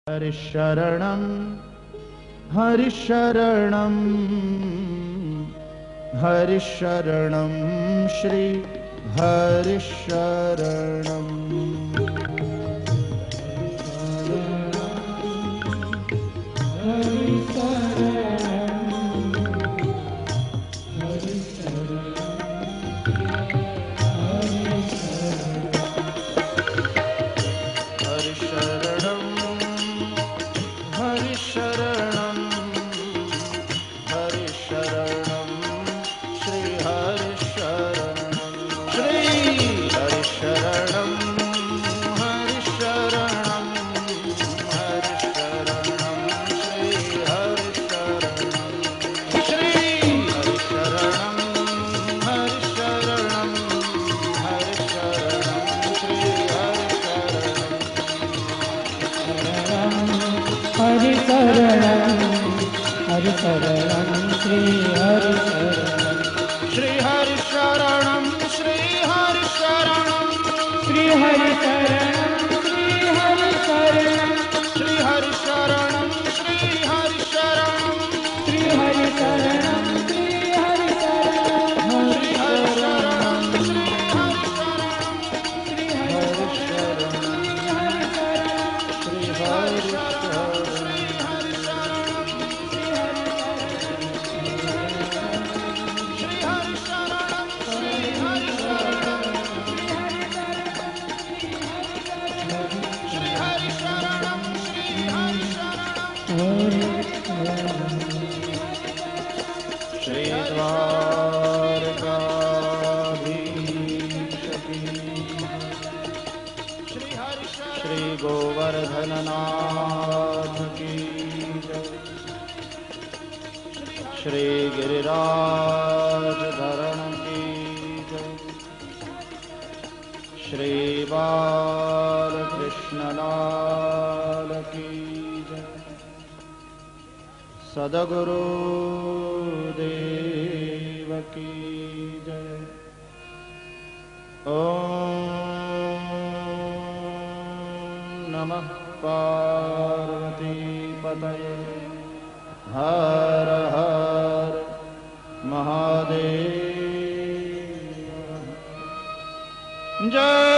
हरिशरणं हरिशरणं हरिशरणं श्री हरिशरणं हरिशरणं श्री हरिशरणं श्री हरिशरणं श्री हरिशरणं श्री हरिशरणं श्री हरिशरणं श्री हरिशरणं श्री हरिशरणं श्री हरिशरणं श्री हरिशरणं श्री हरिशरणं श्री श्री गोवर्धननाथ की जय। श्री गिरिराज धरण की जय। श्री बालकृष्णलाल की जय। सद्गुरु देव की जय। ओम नमः पार्वती पतये हर हर महादेव। जय